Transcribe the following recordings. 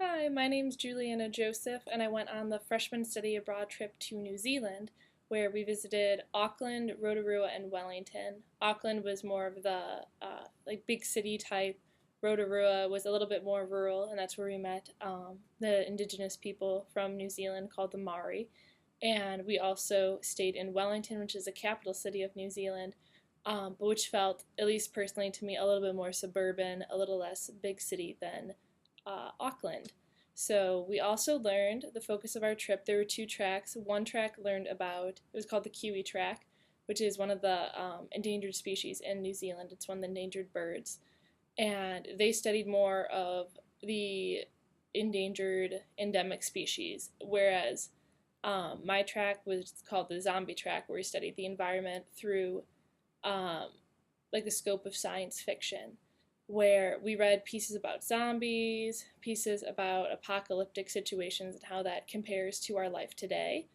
Hi, my name's Juliana Joseph, and I went on the freshman study abroad trip to New Zealand, where we visited Auckland, Rotorua, and Wellington. Auckland was more of the big city type. Rotorua was a little bit more rural, and that's where we met the indigenous people from New Zealand called the Maori. And we also stayed in Wellington, which is the capital city of New Zealand, but which felt, at least personally to me, a little bit more suburban, a little less big city than Auckland. So we also learned the focus of our trip. There were two tracks. One track learned about, it was called the Kiwi track, which is one of the endangered species in New Zealand. It's one of the endangered birds. And they studied more of the endangered endemic species, whereas my track was called the zombie track, where we studied the environment through um, the scope of science fiction, where we read pieces about zombies, pieces about apocalyptic situations, and how that compares to our life today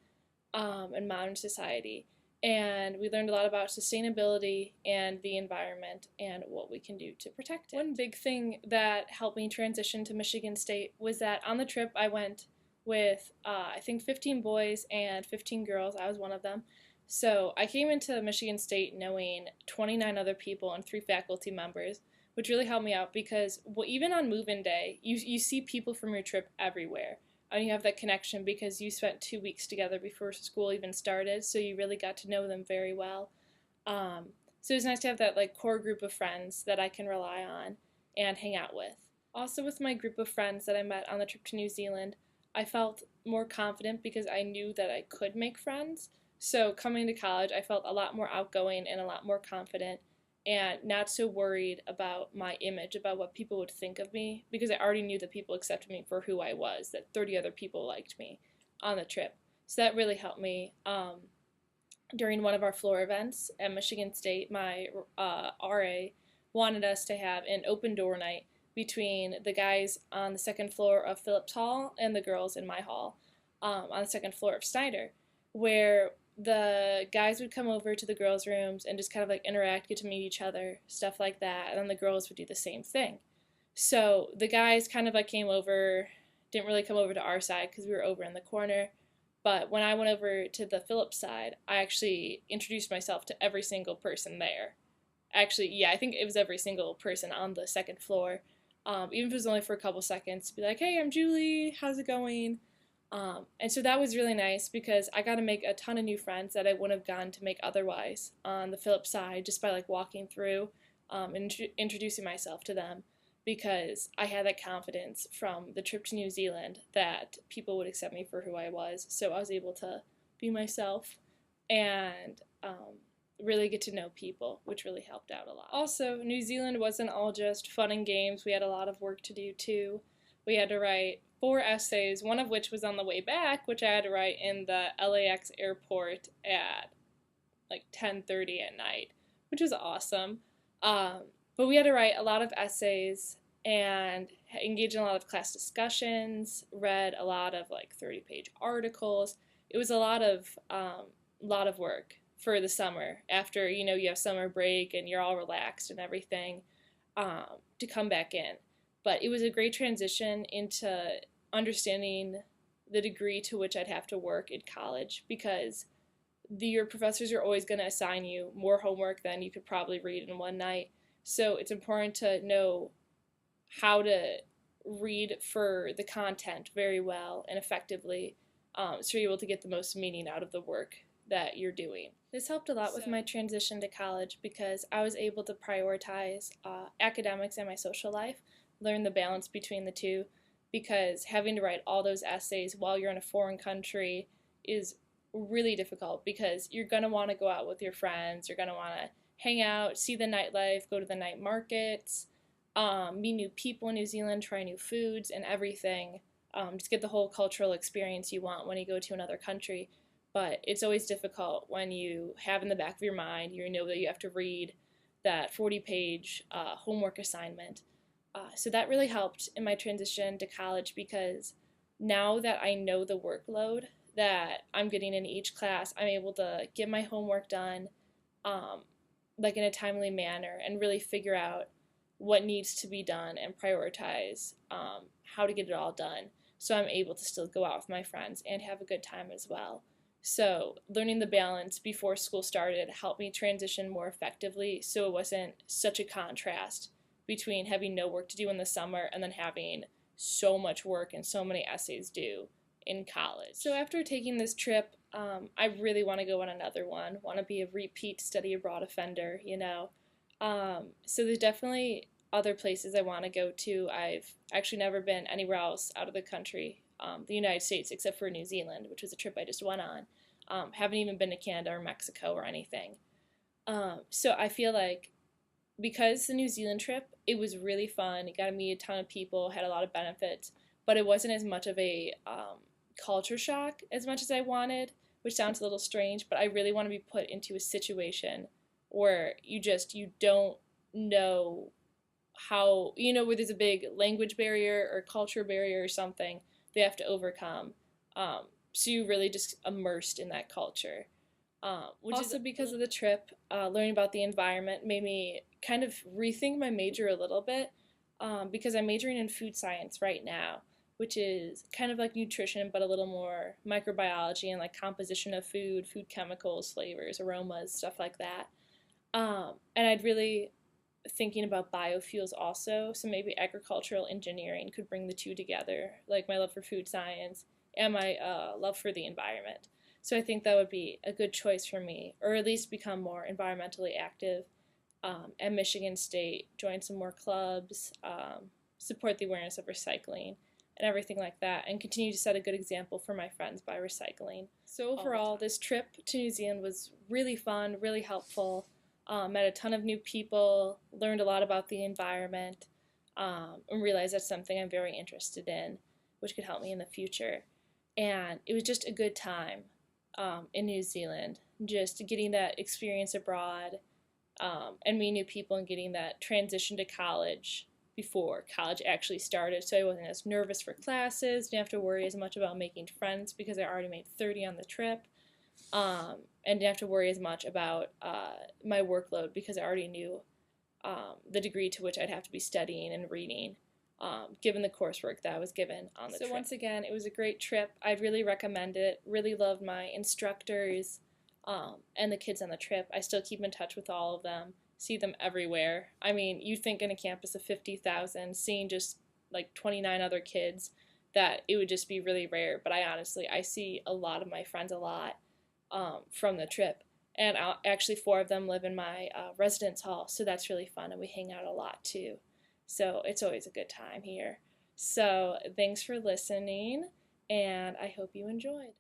in modern society. And we learned a lot about sustainability and the environment and what we can do to protect it. One big thing that helped me transition to Michigan State was that on the trip I went with, I think, 15 boys and 15 girls. I was one of them. So I came into Michigan State knowing 29 other people and 3 faculty members, which really helped me out because even on move-in day, you see people from your trip everywhere. And you have that connection because you spent 2 weeks together before school even started, so you really got to know them very well. So it was nice to have that core group of friends that I can rely on and hang out with. Also, with my group of friends that I met on the trip to New Zealand, I felt more confident because I knew that I could make friends. So coming to college, I felt a lot more outgoing and a lot more confident and not so worried about my image, about what people would think of me, because I already knew that people accepted me for who I was, that 30 other people liked me on the trip. So that really helped me. During one of our floor events at Michigan State, my RA wanted us to have an open door night between the guys on the second floor of Phillips Hall and the girls in my hall on the second floor of Snyder, where the guys would come over to the girls' rooms and just kind of interact, get to meet each other, stuff like that, and then the girls would do the same thing. So the guys kind of came over, didn't really come over to our side because we were over in the corner. But when I went over to the Phillips side, I actually introduced myself to every single person there. Actually, yeah, I think it was every single person on the second floor. Even if it was only for a couple seconds, to be like, hey, I'm Julie, how's it going? And so that was really nice because I got to make a ton of new friends that I wouldn't have gotten to make otherwise on the Phillips side just by walking through and introducing myself to them, because I had that confidence from the trip to New Zealand that people would accept me for who I was. So I was able to be myself and really get to know people, which really helped out a lot. Also, New Zealand wasn't all just fun and games. We had a lot of work to do too. We had to write 4 essays, one of which was on the way back, which I had to write in the LAX airport at 10:30 at night, which was awesome. But we had to write a lot of essays and engage in a lot of class discussions, read a lot of 30-page articles. It was a lot of work for the summer after you have summer break and you're all relaxed and everything, to come back in. But it was a great transition into understanding the degree to which I'd have to work in college, because your professors are always going to assign you more homework than you could probably read in one night. So it's important to know how to read for the content very well and effectively, so you're able to get the most meaning out of the work that you're doing. This helped a lot with my transition to college because I was able to prioritize academics and my social life, learn the balance between the two, because having to write all those essays while you're in a foreign country is really difficult, because you're going to want to go out with your friends, you're going to want to hang out, see the nightlife, go to the night markets, meet new people in New Zealand, try new foods and everything, just get the whole cultural experience you want when you go to another country. But it's always difficult when you have in the back of your mind, you know that you have to read that 40-page homework assignment. So that really helped in my transition to college, because now that I know the workload that I'm getting in each class, I'm able to get my homework done in a timely manner and really figure out what needs to be done and prioritize how to get it all done, so I'm able to still go out with my friends and have a good time as well. So learning the balance before school started helped me transition more effectively, so it wasn't such a contrast between having no work to do in the summer and then having so much work and so many essays due in college. So after taking this trip, I really want to go on another one. Want to be a repeat study abroad offender, you know. So there's definitely other places I want to go to. I've actually never been anywhere else out of the country, the United States, except for New Zealand, which was a trip I just went on. Haven't even been to Canada or Mexico or anything. So I feel like because the New Zealand trip, it was really fun. It got to meet a ton of people, had a lot of benefits, but it wasn't as much of a culture shock as much as I wanted, which sounds a little strange, but I really want to be put into a situation where you don't know how, where there's a big language barrier or culture barrier or something they have to overcome. So you really just immersed in that culture. Which also, because of the trip, learning about the environment made me kind of rethink my major a little bit, because I'm majoring in food science right now, which is kind of like nutrition but a little more microbiology and like composition of food, food chemicals, flavors, aromas, stuff like that. And I'd really thinking about biofuels also, so maybe agricultural engineering could bring the two together, like my love for food science and my love for the environment. So I think that would be a good choice for me, or at least become more environmentally active at Michigan State, join some more clubs, support the awareness of recycling, and everything like that, and continue to set a good example for my friends by recycling. So overall, this trip to New Zealand was really fun, really helpful. Met a ton of new people, learned a lot about the environment, and realized that's something I'm very interested in, which could help me in the future. And it was just a good time in New Zealand, just getting that experience abroad, and meeting new people and getting that transition to college before college actually started. So I wasn't as nervous for classes, didn't have to worry as much about making friends because I already made 30 on the trip, and didn't have to worry as much about my workload because I already knew the degree to which I'd have to be studying and reading, given the coursework that I was given on the trip. So once again, it was a great trip. I'd really recommend it. Really loved my instructors and the kids on the trip. I still keep in touch with all of them, see them everywhere. I mean, you think in a campus of 50,000, seeing just like 29 other kids, that it would just be really rare. But I see a lot of my friends a lot from the trip. And actually 4 of them live in my residence hall, so that's really fun, and we hang out a lot too. So it's always a good time here. So thanks for listening, and I hope you enjoyed.